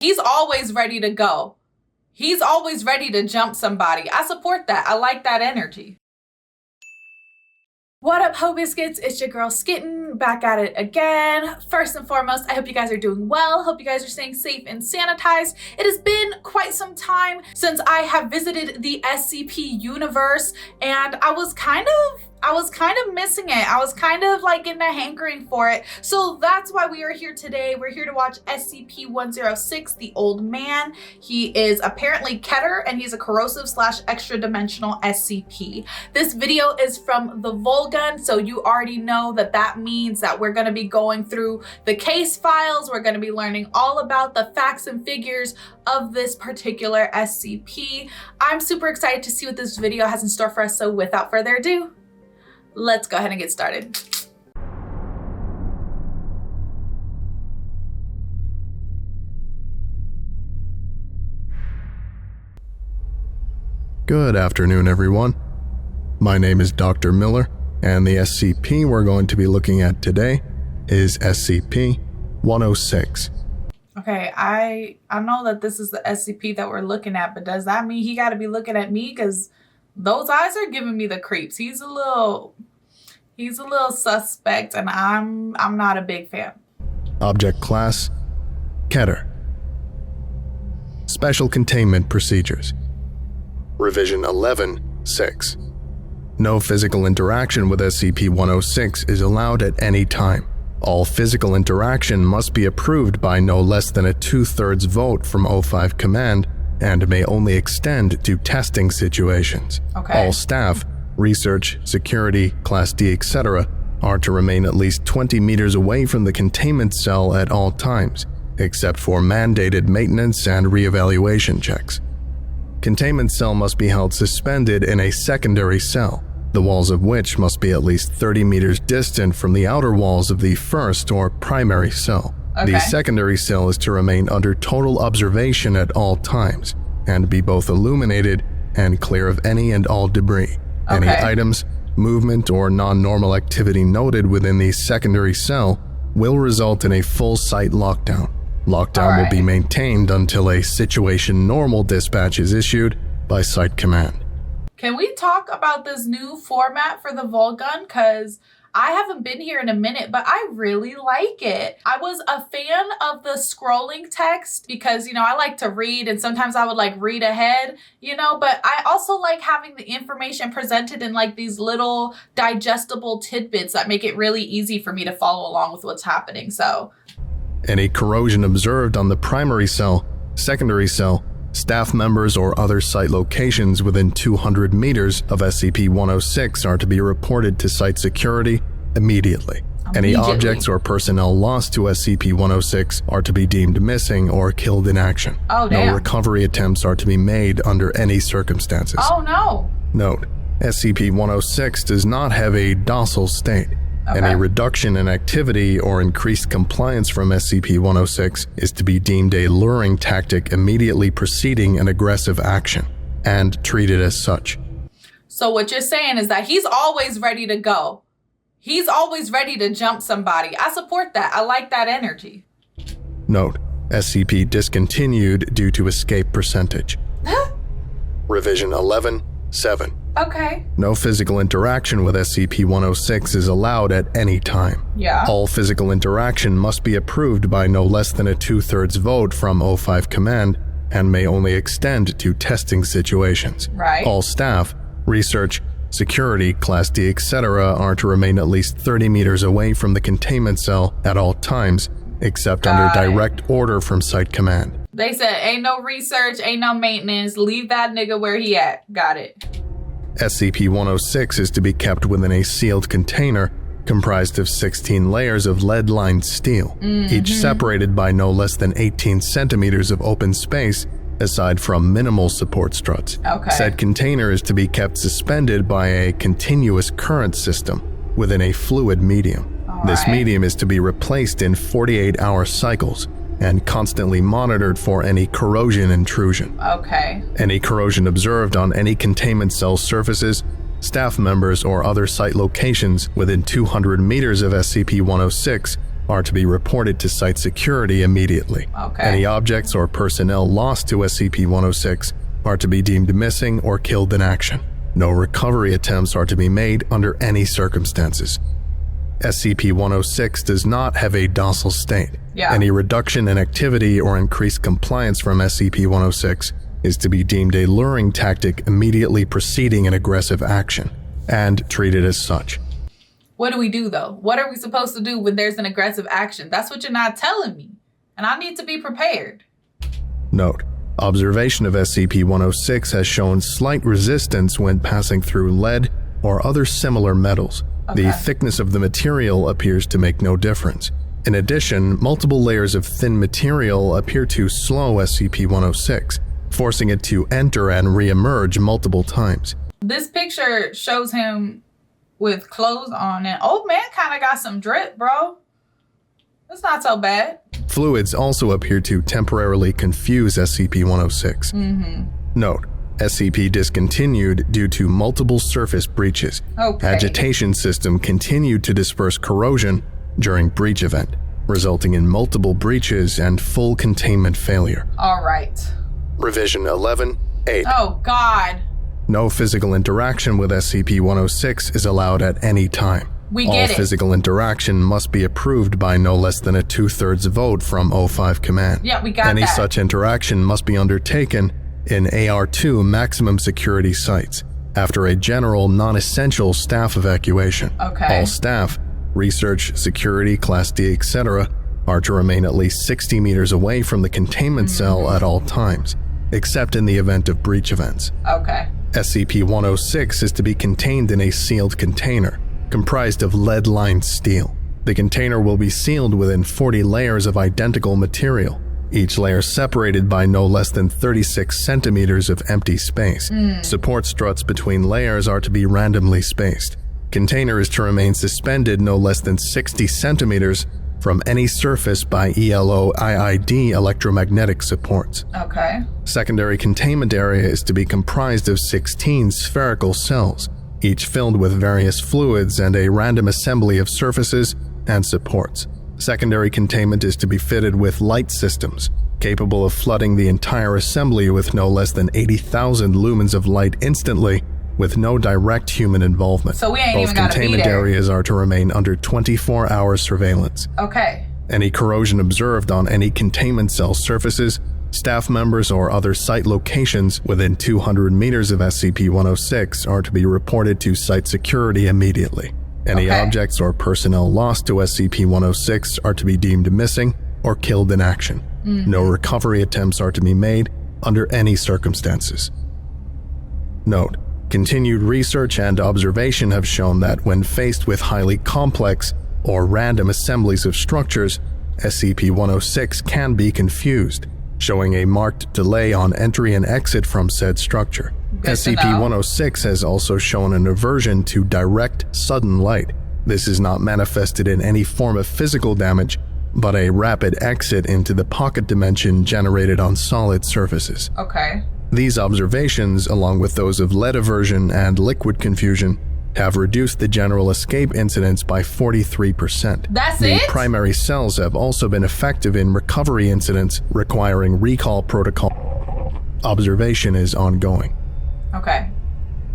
He's always ready to go. He's always ready to jump somebody. I support that. I like that energy. What up, Ho Biscuits? It's your girl Skitten, back at it again. First and foremost, I hope you guys are doing well. Hope you guys are staying safe and sanitized. It has been quite some time since I have visited the SCP universe, and I was kind of missing it. I was kind of like getting a hankering for it. So that's why we are here today. We're here to watch SCP-106, the Old Man. He is apparently Keter, and he's a corrosive / extra dimensional SCP. This video is from TheVolgun, so you already know that that means that we're going to be going through the case files. We're going to be learning all about the facts and figures of this particular SCP. I'm super excited to see what this video has in store for us, so without further ado, let's go ahead and get started. Good afternoon, everyone. My name is Dr. Miller, and the SCP we're going to be looking at today is SCP-106. Okay, I know that this is the SCP that we're looking at, but does that mean he got to be looking at me? Because those eyes are giving me the creeps. He's a little suspect, and I'm not a big fan. Object Class: Keter. Special Containment Procedures. Revision 11-6. No physical interaction with SCP-106 is allowed at any time. All physical interaction must be approved by no less than a 2/3 vote from O5 Command and may only extend to testing situations. Okay. All staff, research, security, Class D, etc. are to remain at least 20 meters away from the containment cell at all times, except for mandated maintenance and reevaluation checks. Containment cell must be held suspended in a secondary cell, the walls of which must be at least 30 meters distant from the outer walls of the first or primary cell. Okay. The secondary cell is to remain under total observation at all times and be both illuminated and clear of any and all debris. Okay. Any items, movement, or non-normal activity noted within the secondary cell will result in a full site lockdown. Lockdown will be maintained until a situation normal dispatch is issued by Site Command. Can we talk about this new format for the Volgun? Because I haven't been here in a minute, but I really like it. I was a fan of the scrolling text because, you know, I like to read, and sometimes I would like read ahead, you know, but I also like having the information presented in like these little digestible tidbits that make it really easy for me to follow along with what's happening. So any corrosion observed on the primary cell, secondary cell, staff members, or other site locations within 200 meters of SCP-106 are to be reported to site security immediately. Any objects or personnel lost to SCP-106 are to be deemed missing or killed in action. Oh, damn. No recovery attempts are to be made under any circumstances. Oh, no. Note: SCP-106 does not have a docile state. Okay. Any reduction in activity or increased compliance from SCP-106 is to be deemed a luring tactic immediately preceding an aggressive action, and treated as such. So what you're saying is that he's always ready to go. He's always ready to jump somebody. I support that. I like that energy. Note: SCP discontinued due to escape percentage. Revision 11-7. Okay. No physical interaction with SCP-106 is allowed at any time. Yeah. All physical interaction must be approved by no less than a 2/3 vote from O5 Command and may only extend to testing situations. Right. All staff, research, security, Class D, etc. are to remain at least 30 meters away from the containment cell at all times, except under direct order from Site Command. They said ain't no research, ain't no maintenance, leave that nigga where he at. Got it. SCP-106 is to be kept within a sealed container comprised of 16 layers of lead-lined steel, each separated by no less than 18 centimeters of open space aside from minimal support struts. Okay. Said container is to be kept suspended by a continuous current system within a fluid medium. This medium is to be replaced in 48-hour cycles and constantly monitored for any corrosion intrusion. Okay. Any corrosion observed on any containment cell surfaces, staff members, or other site locations within 200 meters of SCP-106 are to be reported to site security immediately. Okay. Any objects or personnel lost to SCP-106 are to be deemed missing or killed in action. No recovery attempts are to be made under any circumstances. SCP-106 does not have a docile state. Yeah. Any reduction in activity or increased compliance from SCP-106 is to be deemed a luring tactic immediately preceding an aggressive action, and treated as such. What do we do though? What are we supposed to do when there's an aggressive action? That's what you're not telling me. And I need to be prepared. Note: observation of SCP-106 has shown slight resistance when passing through lead or other similar metals. Okay. The thickness of the material appears to make no difference. In addition, multiple layers of thin material appear to slow SCP-106, forcing it to enter and re-emerge multiple times. This picture shows him with clothes on, and old man kind of got some drip, bro. That's not so bad. Fluids also appear to temporarily confuse SCP-106. Note: SCP discontinued due to multiple surface breaches. Okay. Agitation system continued to disperse corrosion during breach event, resulting in multiple breaches and full containment failure. All right. Revision 11-8. Oh, God. No physical interaction with SCP-106 is allowed at any time. We All get it. physical interaction must be approved by no less than a 2/3 vote from O5 Command. Yeah, we got Any that. such interaction must be undertaken in AR2 maximum security sites after a general non-essential staff evacuation. Okay. All staff, research, security, Class D, etc., are to remain at least 60 meters away from the containment cell at all times, except in the event of breach events. Okay. SCP-106 is to be contained in a sealed container, comprised of lead-lined steel. The container will be sealed within 40 layers of identical material, each layer separated by no less than 36 centimeters of empty space. Support struts between layers are to be randomly spaced. Container is to remain suspended no less than 60 centimeters from any surface by ELO-IID electromagnetic supports. Okay. Secondary containment area is to be comprised of 16 spherical cells, each filled with various fluids and a random assembly of surfaces and supports. Secondary containment is to be fitted with light systems, capable of flooding the entire assembly with no less than 80,000 lumens of light instantly, with no direct human involvement. So we ain't Both even gotta be containment there. areas are to remain under 24-hour surveillance. Okay. Any corrosion observed on any containment cell surfaces, staff members, or other site locations within 200 meters of SCP-106 are to be reported to site security immediately. Any Okay. objects or personnel lost to SCP-106 are to be deemed missing or killed in action. No recovery attempts are to be made under any circumstances. Note: continued research and observation have shown that when faced with highly complex or random assemblies of structures, SCP-106 can be confused, showing a marked delay on entry and exit from said structure. Good to know. SCP-106 has also shown an aversion to direct, sudden light. This is not manifested in any form of physical damage, but a rapid exit into the pocket dimension generated on solid surfaces. Okay. These observations, along with those of lead aversion and liquid confusion, have reduced the general escape incidence by 43%. That's The it? primary cells have also been effective in recovery incidents requiring recall protocol. Observation is ongoing. Okay.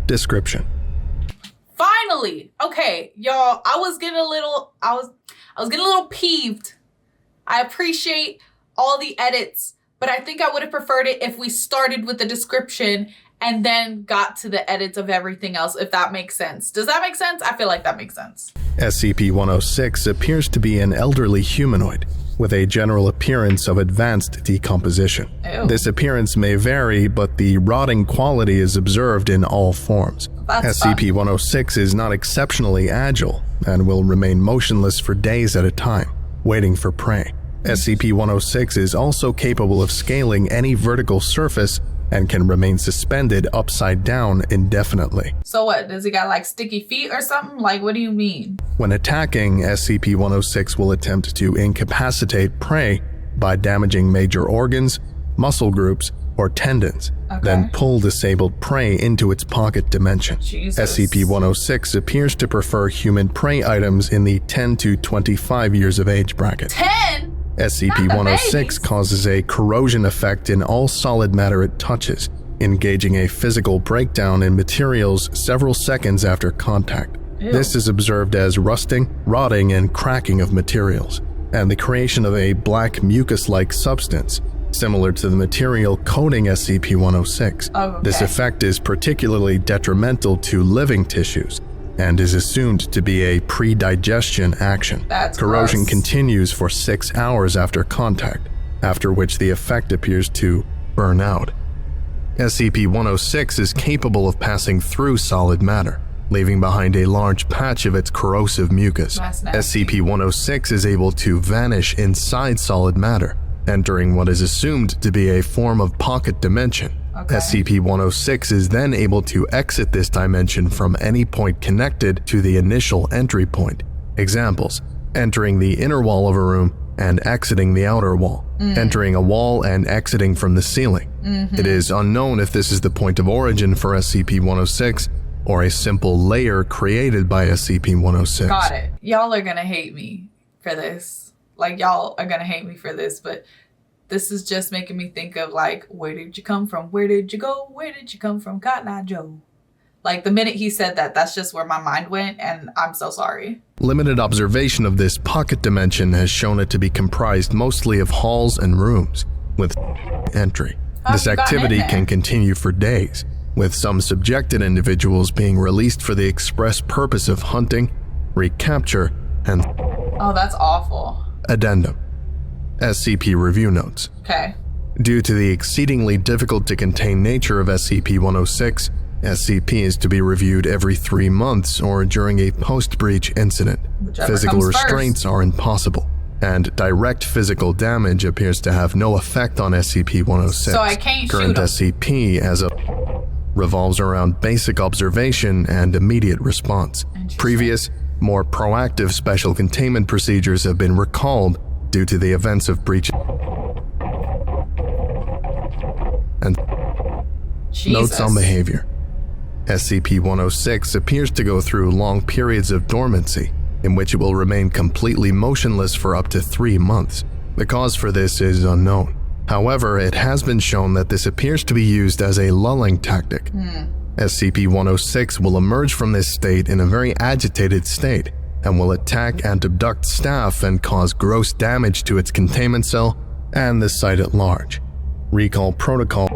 Description: Finally. Okay, y'all, I was getting a little peeved. I appreciate all the edits, but I think I would have preferred it if we started with the description and then got to the edits of everything else, if that makes sense. Does that make sense? I feel like that makes sense. SCP-106 appears to be an elderly humanoid with a general appearance of advanced decomposition. Ew. This appearance may vary, but the rotting quality is observed in all forms. That's SCP-106 is not exceptionally agile and will remain motionless for days at a time, waiting for prey. SCP-106 is also capable of scaling any vertical surface and can remain suspended upside down indefinitely. So what? Does he got like sticky feet or something? Like, what do you mean? When attacking, SCP-106 will attempt to incapacitate prey by damaging major organs, muscle groups, or tendons, then pull disabled prey into its pocket dimension. SCP-106 appears to prefer human prey items in the 10 to 25 years of age bracket. 10? SCP-106 causes a corrosion effect in all solid matter it touches, engaging a physical breakdown in materials several seconds after contact. Ew. This is observed as rusting, rotting, and cracking of materials, and the creation of a black mucus-like substance, similar to the material coating SCP-106. This effect is particularly detrimental to living tissues and is assumed to be a pre-digestion action. Corrosion gross. continues for 6 hours after contact, after which the effect appears to burn out. SCP-106 is capable of passing through solid matter, leaving behind a large patch of its corrosive mucus. SCP-106 is able to vanish inside solid matter, entering what is assumed to be a form of pocket dimension. SCP-106 is then able to exit this dimension from any point connected to the initial entry point. Examples: entering the inner wall of a room and exiting the outer wall, entering a wall and exiting from the ceiling. It is unknown if this is the point of origin for SCP-106 or a simple layer created by SCP-106. Got it. Y'all are gonna hate me for this. Like, y'all are gonna hate me for this, but this is just making me think of, like, where did you come from? Where did you go? Where did you come from? Cotton Eye Joe. Like, the minute he said that, that's just where my mind went, and I'm so sorry. Limited observation of this pocket dimension has shown it to be comprised mostly of halls and rooms, with entry. This activity can continue for days, with some subjected individuals being released for the express purpose of hunting, recapture, and... Oh, that's awful. Addendum. SCP Review Notes. Due to the exceedingly difficult to contain nature of SCP-106, SCP is to be reviewed every 3 months or during a post-breach incident. Physical restraints are impossible, and direct physical damage appears to have no effect on SCP-106. So I can't Current SCP as a revolves around basic observation and immediate response. Previous, more proactive special containment procedures have been recalled due to the events of breach. And notes on behavior. SCP-106 appears to go through long periods of dormancy, in which it will remain completely motionless for up to 3 months. The cause for this is unknown. However, it has been shown that this appears to be used as a lulling tactic. SCP-106 will emerge from this state in a very agitated state and will attack and abduct staff and cause gross damage to its containment cell and the site at large. Recall Protocol.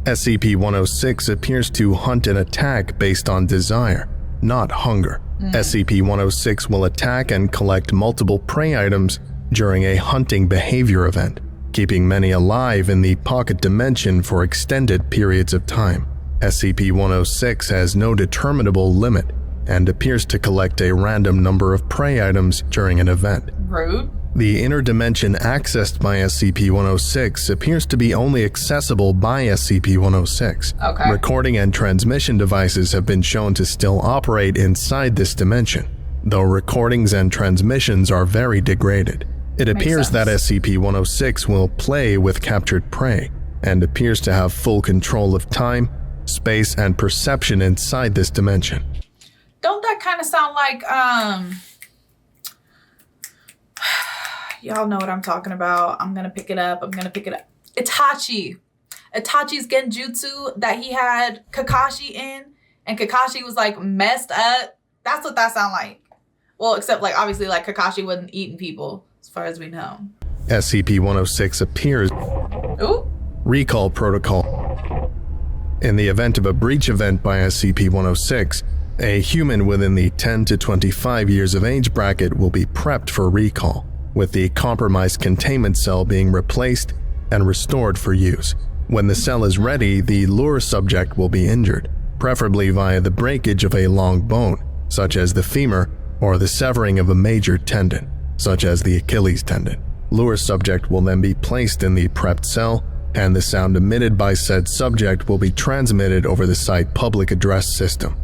SCP-106 appears to hunt and attack based on desire, not hunger. SCP-106 will attack and collect multiple prey items during a hunting behavior event, keeping many alive in the pocket dimension for extended periods of time. SCP-106 has no determinable limit and appears to collect a random number of prey items during an event. Rude. The inner dimension accessed by SCP-106 appears to be only accessible by SCP-106. Recording and transmission devices have been shown to still operate inside this dimension, though recordings and transmissions are very degraded. It appears that SCP-106 will play with captured prey and appears to have full control of time, space, and perception inside this dimension. Don't that kind of sound like, y'all know what I'm talking about. I'm gonna pick it up. Itachi. Itachi's genjutsu that he had Kakashi in, and Kakashi was like messed up. That's what that sound like. Well, except like obviously like Kakashi wasn't eating people as far as we know. SCP-106 appears. Recall Protocol. In the event of a breach event by SCP-106, a human within the 10 to 25 years of age bracket will be prepped for recall, with the compromised containment cell being replaced and restored for use. When the cell is ready, the lure subject will be injured, preferably via the breakage of a long bone, such as the femur, or the severing of a major tendon, such as the Achilles tendon. Lure subject will then be placed in the prepped cell, and the sound emitted by said subject will be transmitted over the site public address system.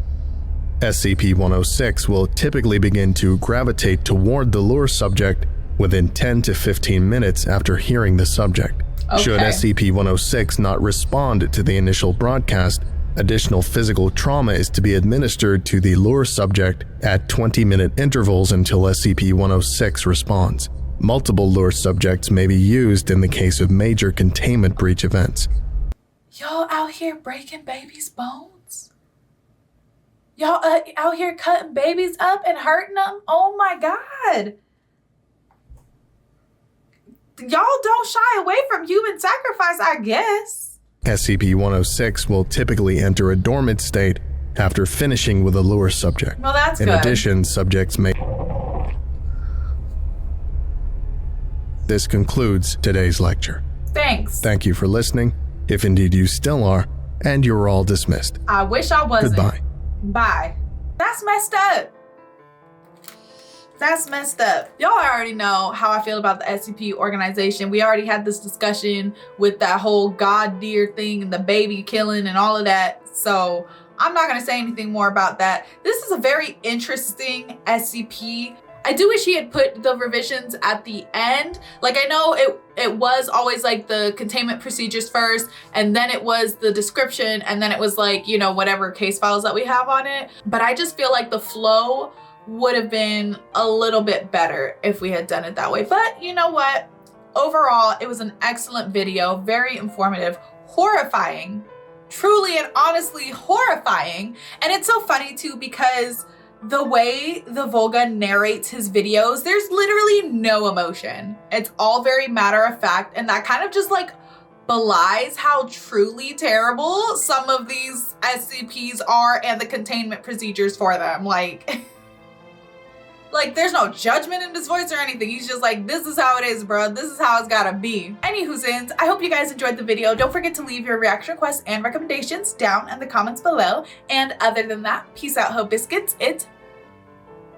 SCP-106 will typically begin to gravitate toward the lure subject within 10 to 15 minutes after hearing the subject. Should SCP-106 not respond to the initial broadcast, additional physical trauma is to be administered to the lure subject at 20-minute intervals until SCP-106 responds. Multiple lure subjects may be used in the case of major containment breach events. Y'all out here breaking babies' bones? Y'all out here cutting babies up and hurting them? Oh my God. Y'all don't shy away from human sacrifice, I guess. SCP-106 will typically enter a dormant state after finishing with a lure subject. Well, that's good. In addition, subjects may... This concludes today's lecture. Thanks. Thank you for listening, if indeed you still are, and you're all dismissed. I wish I wasn't. Goodbye. Bye. That's messed up. That's messed up. Y'all already know how I feel about the SCP organization. We already had this discussion with that whole god deer thing and the baby killing and all of that. So I'm not gonna say anything more about that. This is a very interesting SCP. I do wish he had put the revisions at the end. Like, I know it was always like the containment procedures first, and then it was the description, and then it was like, you know, whatever case files that we have on it. But I just feel like the flow would have been a little bit better if we had done it that way. But you know what? Overall, it was an excellent video, very informative, horrifying, truly and honestly horrifying. And it's so funny too, because the way TheVolgun narrates his videos, there's literally no emotion. It's all very matter of fact, and that kind of just like belies how truly terrible some of these SCPs are and the containment procedures for them. Like there's no judgment in his voice or anything. He's just like, this is how it is, bro. This is how it's gotta be. Anywhoozins, I hope you guys enjoyed the video. Don't forget to leave your reaction requests and recommendations down in the comments below. And other than that, peace out, Ho Biscuits. It's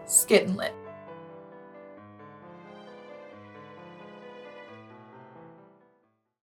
Skittenlit.